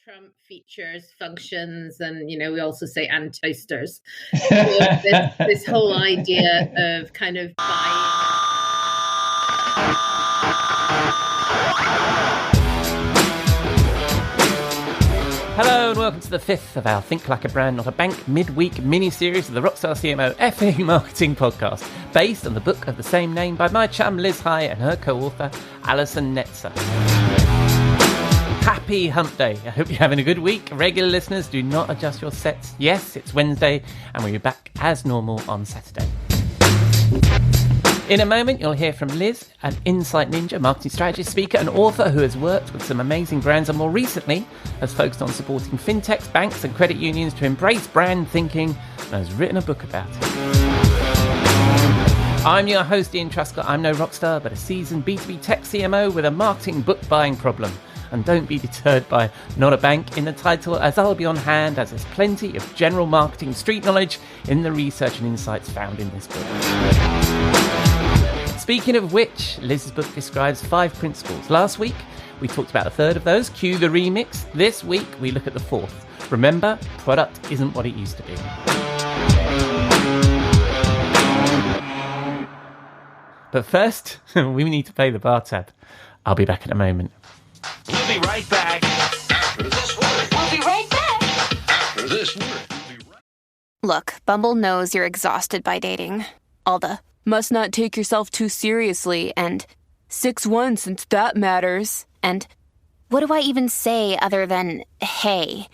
Trump features, functions, and we also say and toasters. So this whole idea of kind of buying. Hello and welcome to the fifth of our Think Like a Brand, Not a Bank midweek mini-series of the Rockstar CMO FA Marketing Podcast, based on the book of the same name by my chum Liz High and her co-author Alison Netzer. Happy Hump Day. I hope you're having a good week. Regular listeners, do not adjust your sets. Yes, it's Wednesday and we'll be back as normal on Saturday. In a moment, you'll hear from Liz, an insight ninja, marketing strategist, speaker, and author who has worked with some amazing brands and more recently has focused on supporting fintechs, banks, and credit unions to embrace brand thinking and has written a book about it. I'm your host, Ian Truscott. I'm no rock star, but a seasoned B2B tech CMO with a marketing book buying problem. And don't be deterred by Not a Bank in the title, as I'll be on hand as there's plenty of general marketing street knowledge in the research and insights found in this book. Speaking of which, Liz's book describes 5 principles. Last week, we talked about a third of those. Cue the remix. This week, we look at the 4th. Remember, product isn't what it used to be. But first, we need to pay the bar tab. I'll be back in a moment. We'll be right back. After this word. We'll be right back. After this word. Look, Bumble knows you're exhausted by dating. All the must not take yourself too seriously and 6'1" since that matters. And what do I even say other than hey?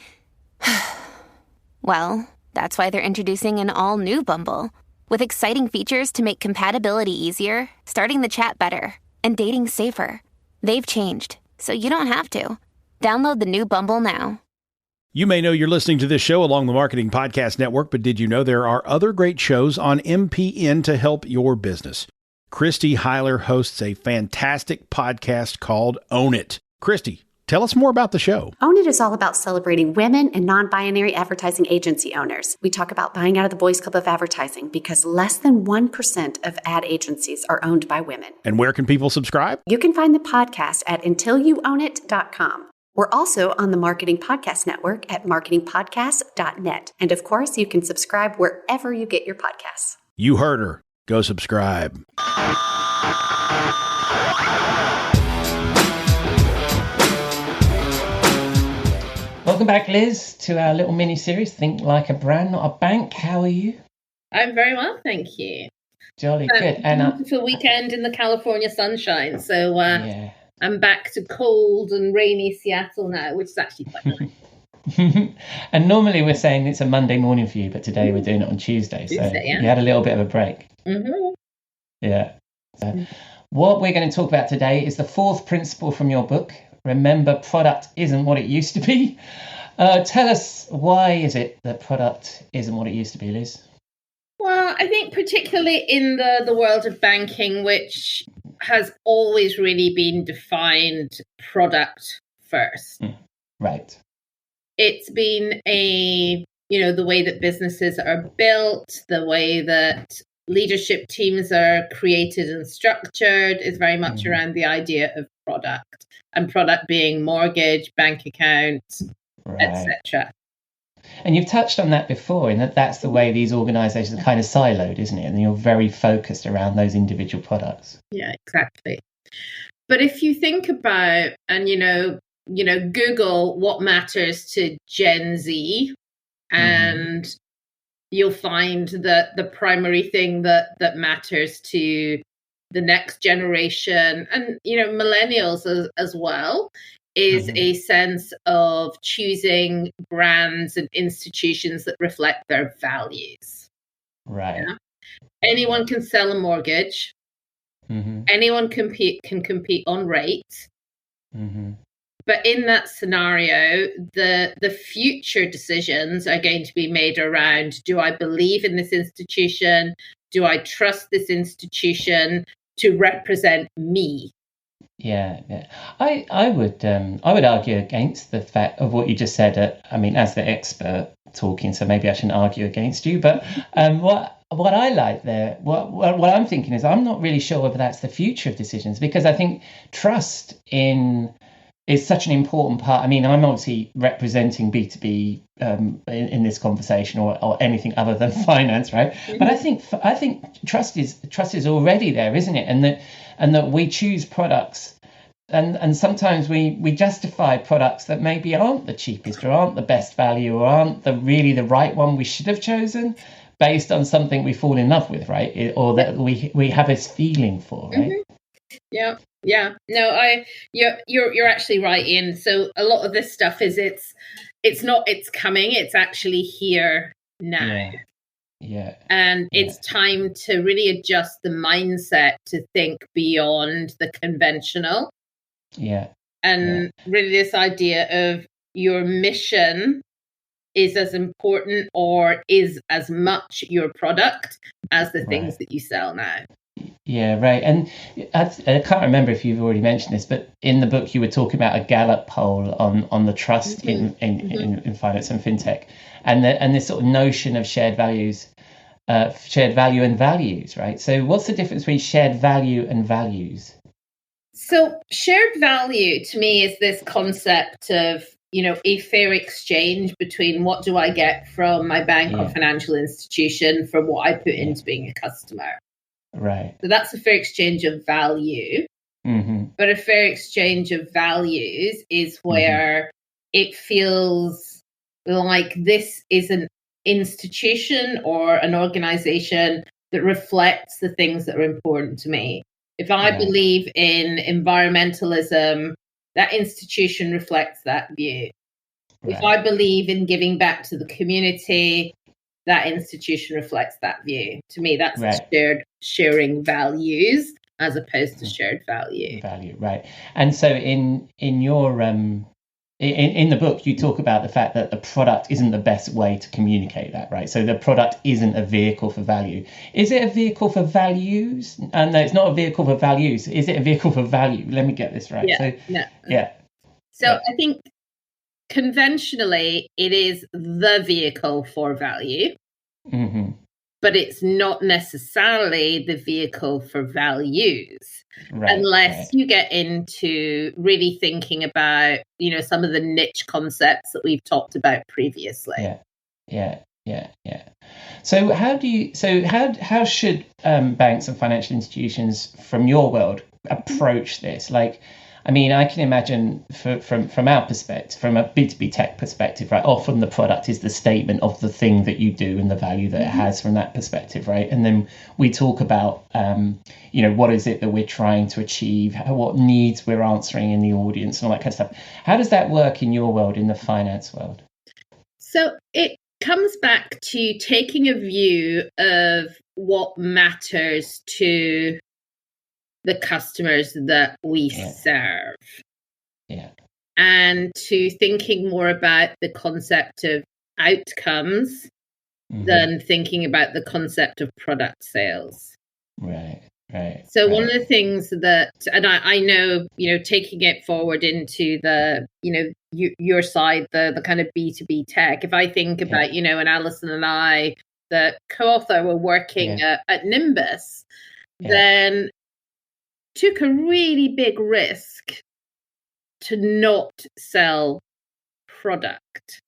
Well, that's why they're introducing an all-new Bumble with exciting features to make compatibility easier, starting the chat better, and dating safer. They've changed, so you don't have to. Download the new Bumble now. You may know you're listening to this show along the Marketing Podcast Network, but did you know there are other great shows on MPN to help your business? Christy Heiler hosts a fantastic podcast called Own It. Christy, tell us more about the show. Own It is all about celebrating women and non-binary advertising agency owners. We talk about buying out of the boys' club of advertising because less than 1% of ad agencies are owned by women. And where can people subscribe? You can find the podcast at untilyouownit.com. We're also on the Marketing Podcast Network at marketingpodcast.net. And of course, you can subscribe wherever you get your podcasts. You heard her. Go subscribe. Welcome back, Liz, to our little mini-series, Think Like a Brand, Not a Bank. How are you? I'm very well, thank you. Jolly good. And beautiful weekend in the California sunshine. So yeah. I'm back to cold and rainy Seattle now, which is actually quite nice. And normally we're saying it's a Monday morning for you, but today we're doing it on Tuesday. So yeah. You had a little bit of a break. Mm-hmm. Yeah. So what we're going to talk about today is the 4th principle from your book. Remember, product isn't what it used to be. Tell us, why is it that product isn't what it used to be, Liz? Well, I think particularly in the world of banking, which has always really been defined product first. Right. It's been the way that businesses are built, the way that leadership teams are created and structured is very much around the idea of product, and product being mortgage, bank account, etc. And you've touched on that before, in that's the way these organizations are kind of siloed, isn't it? And you're very focused around those individual products. Yeah, exactly. But if you think about, and Google what matters to Gen Z, and you'll find that the primary thing that matters to the next generation and millennials as well is a sense of choosing brands and institutions that reflect their values. Right. Yeah? Anyone can sell a mortgage. Anyone can compete on rate. But in that scenario, the future decisions are going to be made around, do I believe in this institution? Do I trust this institution to represent me? Yeah. I would argue against the fact of what you just said. As the expert talking, so maybe I shouldn't argue against you. But what I like there, what I'm thinking is, I'm not really sure whether that's the future of decisions, because I think trust in is such an important part. I mean, I'm obviously representing B2B in this conversation, or anything other than finance, right? But I think trust is already there, isn't it? And that we choose products, and sometimes we justify products that maybe aren't the cheapest, or aren't the best value, or aren't really the right one we should have chosen, based on something we fall in love with, right? Or that we have this feeling for, right? Yeah. No, you're actually right, Ian. So a lot of this stuff is it's coming, it's actually here now. Yeah. And it's time to really adjust the mindset to think beyond the conventional. Yeah. And really this idea of your mission is as important, or is as much your product as the things that you sell now. Yeah, right. And I can't remember if you've already mentioned this, but in the book you were talking about a Gallup poll on the trust in finance and fintech, and this sort of notion of shared value and values, right? So what's the difference between shared value and values? So shared value to me is this concept of, a fair exchange between what do I get from my bank or financial institution for what I put into being a customer. Right. So that's a fair exchange of value. But a fair exchange of values is where it feels like this is an institution or an organization that reflects the things that are important to me. If I believe in environmentalism, that institution reflects that view. If I believe in giving back to the community, that institution reflects that view. To me, that's sharing values as opposed to shared value. Right. And so in your in the book, you talk about the fact that the product isn't the best way to communicate that, right? So the product isn't a vehicle for value. Is it a vehicle for values? No, it's not a vehicle for values. Is it a vehicle for value? Let me get this right. So I think conventionally, it is the vehicle for value, but it's not necessarily the vehicle for values, unless you get into really thinking about, some of the niche concepts that we've talked about previously. Yeah. So how should banks and financial institutions from your world approach this? Like, I mean, I can imagine from our perspective, from a B2B tech perspective, right? Often the product is the statement of the thing that you do and the value that it has from that perspective, right? And then we talk about, what is it that we're trying to achieve, what needs we're answering in the audience and all that kind of stuff. How does that work in your world, in the finance world? So it comes back to taking a view of what matters to the customers that we serve. And to thinking more about the concept of outcomes than thinking about the concept of product sales. So one of the things that, and I know, taking it forward into the, your side, the kind of B2B tech, if I think about, and Alison and I, the co-author, were working at Nimbus, then took a really big risk to not sell product.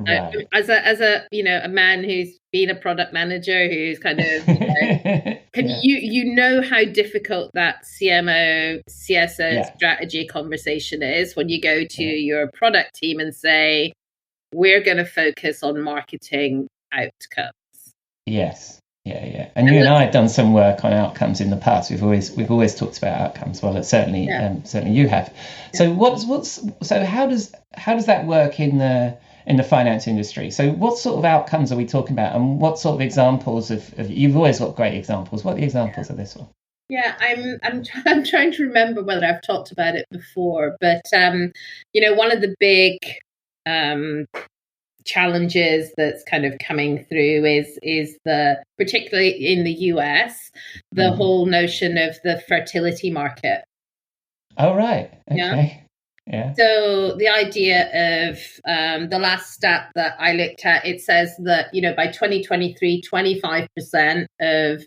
As a man who's been a product manager, who's kind of you know how difficult that CMO CSO strategy conversation is when you go to your product team and say, we're going to focus on marketing outcomes. And you and I have done some work on outcomes in the past. We've always talked about outcomes. Well, certainly you have. So how does that work in the finance industry? So what sort of outcomes are we talking about, and what sort of examples of you've always got great examples. What are the examples of this one? Yeah, I'm trying to remember whether I've talked about it before, but one of the big challenges that's kind of coming through is the, particularly in the US, the whole notion of the fertility market. Oh, right. Okay. Yeah. So the idea of the last stat that I looked at, it says that, by 2023, 25% of,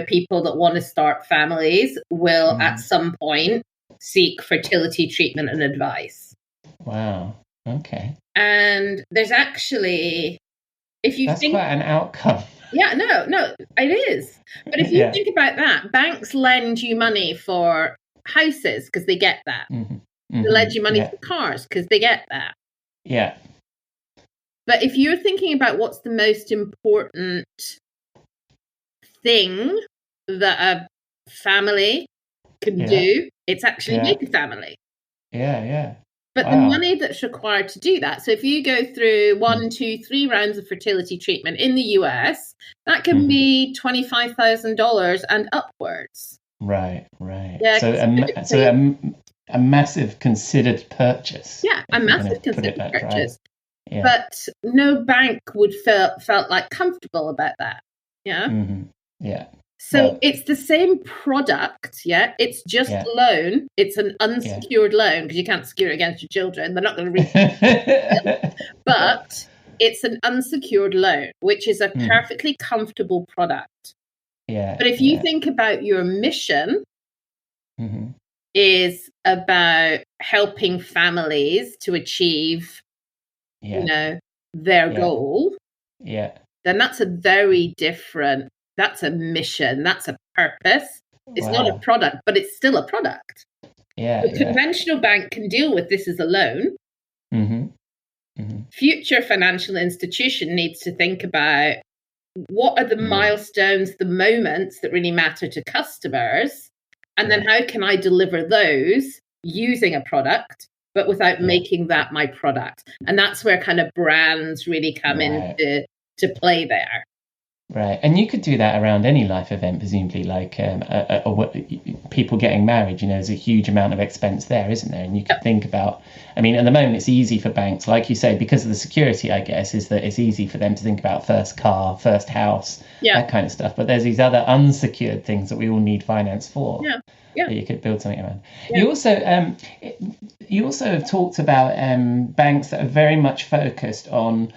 people that want to start families will at some point seek fertility treatment and advice. Wow. Okay. And there's actually, if you That's think, quite an outcome. yeah, no, it is. But if you think about that, banks lend you money for houses because they get that. They lend you money for cars because they get that. Yeah. But if you're thinking about what's the most important thing that a family can do, it's actually make a family. Yeah. But the money that's required to do that, so if you go through 1, 2, 3 rounds of fertility treatment in the US, that can be $25,000 and upwards. Right. Yeah, so a massive considered purchase. Yeah, a massive considered purchase. Yeah. But no bank would felt like comfortable about that. Yeah. Yeah. So it's the same product, yeah? It's just a loan. It's an unsecured loan because you can't secure it against your children. They're not going to read it. But it's an unsecured loan, which is a perfectly comfortable product. Yeah. But if you think about your mission is about helping families to achieve, their goal, then that's a very different, that's a mission, that's a purpose. It's not a product, but it's still a product. The conventional bank can deal with this as a loan. Future financial institution needs to think about what are the milestones, the moments that really matter to customers, and then how can I deliver those using a product, but without making that my product. And that's where kind of brands really come into play there. Right. And you could do that around any life event, presumably, like people getting married. There's a huge amount of expense there, isn't there? And you could think about, at the moment it's easy for banks, like you say, because of the security, I guess, is that it's easy for them to think about first car, first house, that kind of stuff. But there's these other unsecured things that we all need finance for. That you could build something around. You also have talked about banks that are very much focused on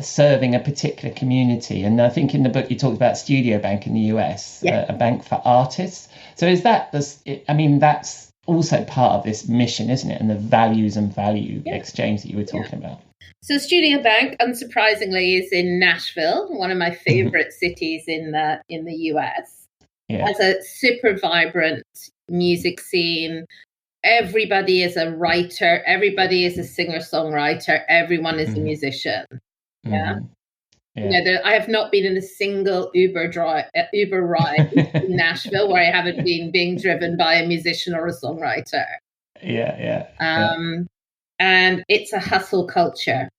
serving a particular community. And I think in the book you talked about Studio Bank in the US, a bank for artists. So that's also part of this mission, isn't it? And the values and value exchange that you were talking about. So Studio Bank, unsurprisingly, is in Nashville, one of my favorite cities in the US. Has a super vibrant music scene. Everybody is a writer. Everybody is a singer-songwriter. Everyone is a musician. I have not been in a single Uber ride in Nashville where I haven't been being driven by a musician or a songwriter. And it's a hustle culture.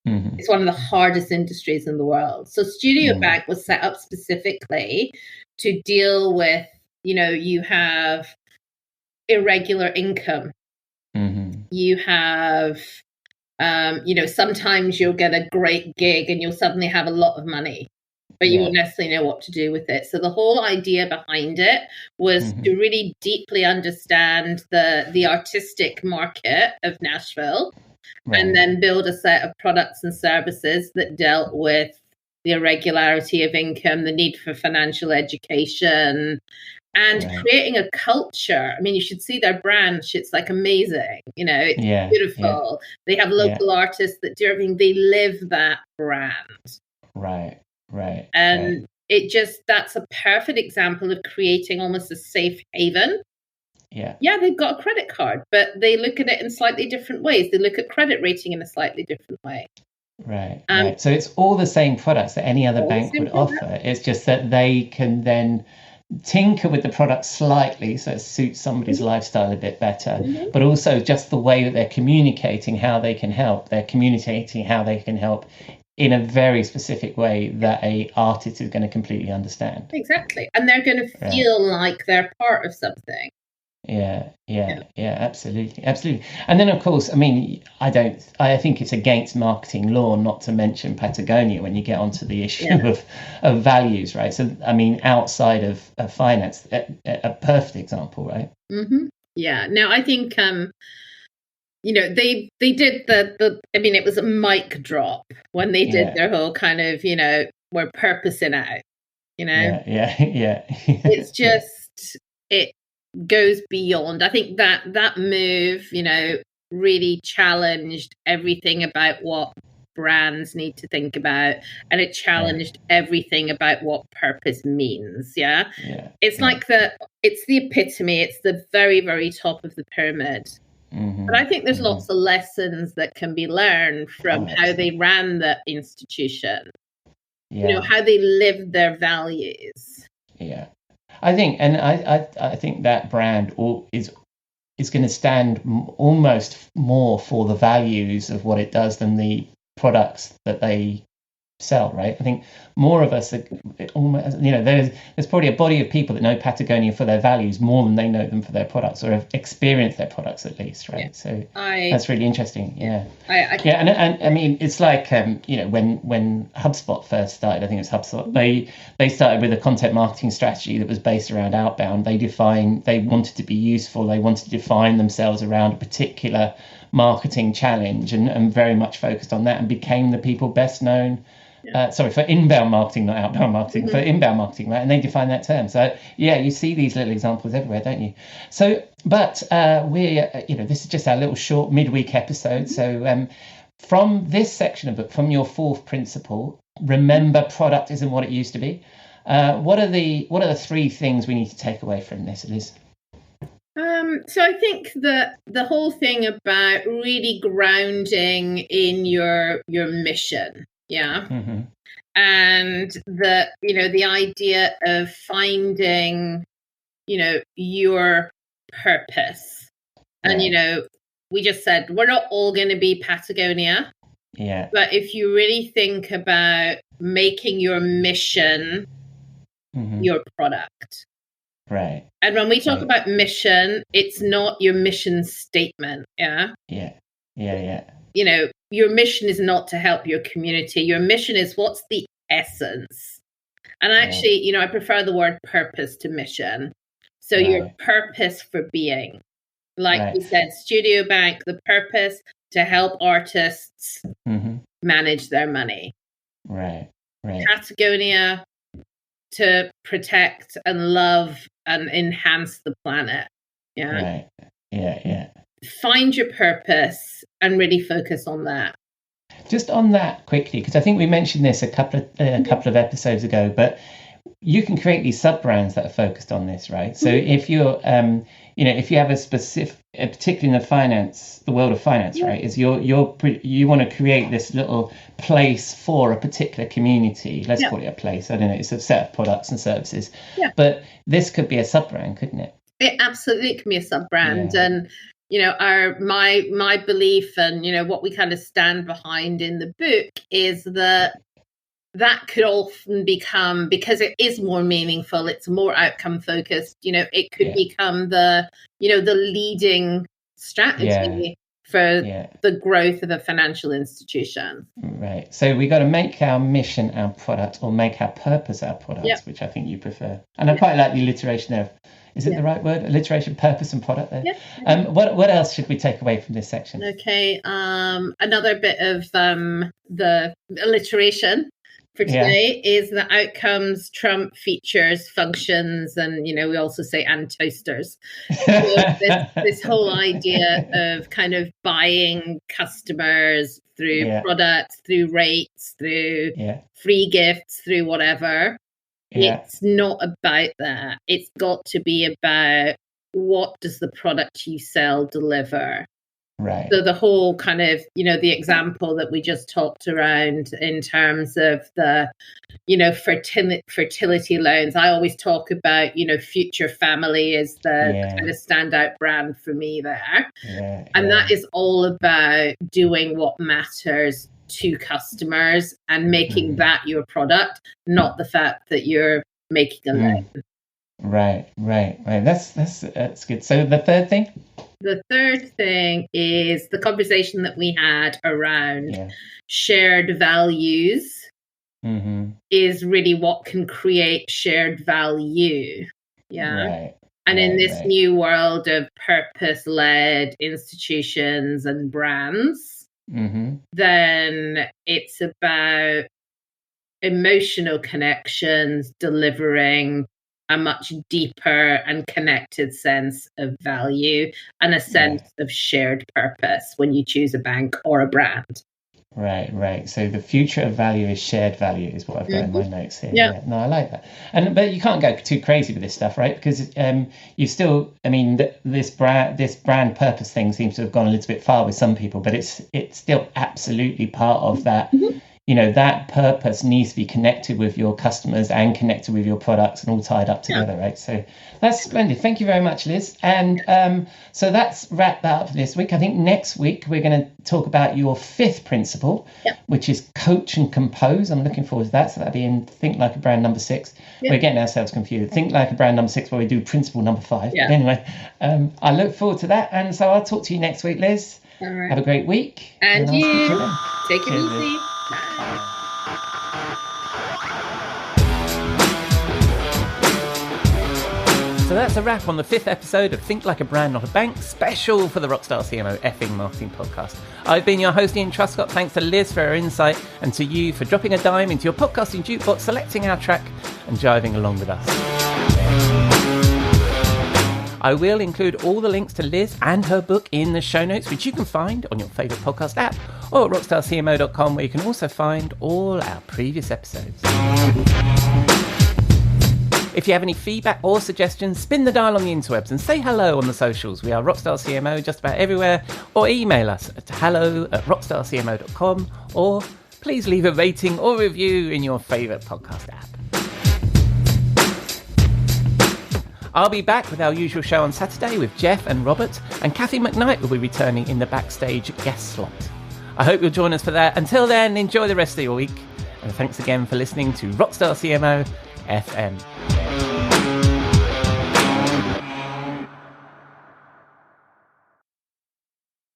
It's one of the hardest industries in the world. So Studio Bank was set up specifically to deal with, you have irregular income. You have, sometimes you'll get a great gig and you'll suddenly have a lot of money, but you won't necessarily know what to do with it. So the whole idea behind it was to really deeply understand the artistic market of Nashville and then build a set of products and services that dealt with the irregularity of income, the need for financial education, and creating a culture. You should see their brand. It's like amazing. It's beautiful. They have local artists that do everything. They live that brand. Right. And that's a perfect example of creating almost a safe haven. Yeah, they've got a credit card, but they look at it in slightly different ways. They look at credit rating in a slightly different way. Right. So it's all the same products that any other bank would offer. It's just that they can then tinker with the product slightly so it suits somebody's lifestyle a bit better, but also just the way that they're communicating how they can help. They're communicating how they can help in a very specific way that a artist is going to completely understand. Exactly. And they're going to feel like they're part of something. Absolutely. And then, of course, I think it's against marketing law not to mention Patagonia when you get onto the issue of values, right? So, outside of finance, a perfect example, right? Yeah. Now, I think, they did it was a mic drop when they did their whole kind of, we're purposing out, It's just, goes beyond. I think that move, really challenged everything about what brands need to think about, and it challenged everything about what purpose means. It's like it's the epitome, it's the very, very top of the pyramid. But I think there's lots of lessons that can be learned from how they ran the institution, how they lived their values. I think, and I think that brand is going to stand almost more for the values of what it does than the products that they sell, right? I think more of us are almost, there's probably a body of people that know Patagonia for their values more than they know them for their products, or have experienced their products at least, right? So that's really interesting. And I mean, it's like when HubSpot first started, I think it was HubSpot, they started with a content marketing strategy that was based around outbound. They wanted to be useful, they wanted to define themselves around a particular marketing challenge, and very much focused on that, and became the people best known for inbound marketing, not outbound marketing, for inbound marketing, right? And they define that term. So you see these little examples everywhere, don't you? So, but this is just our little short midweek episode. So from this section of book, from your fourth principle, remember product isn't what it used to be. What are the three things we need to take away from this, Liz? So I think that the whole thing about really grounding in your mission, and the idea of finding, your purpose, and we just said we're not all going to be Patagonia, but if you really think about making your mission your product. Right. And when we talk about mission, it's not your mission statement. Your mission is not to help your community. Your mission is what's the essence. And actually, I prefer the word purpose to mission. So your purpose for being. Like we said, Studio Bank, the purpose to help artists manage their money. Right. Patagonia, to protect and love and enhance the planet. Find your purpose and really focus on that. Just on that quickly, because I think we mentioned this a couple of episodes ago, but you can create these sub brands that are focused on this, right? So if you're if you have a specific, particularly in the world of finance, right, is you want to create this little place for a particular community. Let's call it a place. I don't know. It's a set of products and services. But this could be a sub brand, couldn't it? It absolutely can be a sub brand, and my belief and what we kind of stand behind in the book is that could often become, because it is more meaningful, it's more outcome focused, it could become the leading strategy for the growth of a financial institution. Right. So we got to make our mission our product, or make our purpose our product, which I think you prefer. And I quite like the alliteration there. Is it the right word? Alliteration, purpose and product there. What else should we take away from this section? Okay. Another bit of the alliteration for today is the outcomes trump features, functions, and we also say and toasters. So this whole idea of kind of buying customers through products, through rates, through free gifts, through whatever. It's not about that. It's got to be about what does the product you sell deliver. Right. So the whole kind of, the example that we just talked around in terms of the, fertility loans. I always talk about, Future Family is the kind of standout brand for me there. And that is all about doing what matters to customers and making that your product, not the fact that you're making a loan. Right. That's good. So the third thing? The third thing is the conversation that we had around shared values is really what can create shared value. And in this new world of purpose-led institutions and brands, then it's about emotional connections delivering a much deeper and connected sense of value and a sense of shared purpose when you choose a bank or a brand. Right. So the future of value is shared value, is what I've got in my notes here. Yeah. No, I like that. But you can't go too crazy with this stuff, right? Because you still, I mean, this brand purpose thing seems to have gone a little bit far with some people, but it's still absolutely part of that. You know, that purpose needs to be connected with your customers and connected with your products and all tied up together, right? So that's splendid. Thank you very much, Liz. And so that's wrapped that up for this week. I think next week we're going to talk about your 5th principle, which is coach and compose. I'm looking forward to that. So that'll be in Think Like a Brand number 6. We're getting ourselves confused. Think Like a Brand number 6, where we do principle number 5. But anyway, I look forward to that. And so I'll talk to you next week, Liz. All right. Have a great week. And I'll speak to you. then. Take it Cheers, easy. Liz. So that's a wrap on the 5th episode of Think Like a Brand, Not a Bank, special for the Rockstar CMO effing marketing podcast. I've been your host, Ian Truscott. Thanks to Liz for her insight and to you for dropping a dime into your podcasting jukebox, selecting our track and jiving along with us. I will include all the links to Liz and her book in the show notes, which you can find on your favourite podcast app or at rockstarcmo.com, where you can also find all our previous episodes. If you have any feedback or suggestions, spin the dial on the interwebs and say hello on the socials. We are Rockstar CMO just about everywhere, or email us at hello@rockstarcmo.com, or please leave a rating or review in your favourite podcast app. I'll be back with our usual show on Saturday with Jeff and Robert, and Kathy McKnight will be returning in the backstage guest slot. I hope you'll join us for that. Until then, enjoy the rest of your week, and thanks again for listening to Rockstar CMO FM.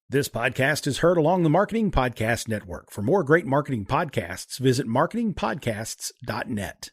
This podcast is heard along the Marketing Podcast Network. For more great marketing podcasts, visit marketingpodcasts.net.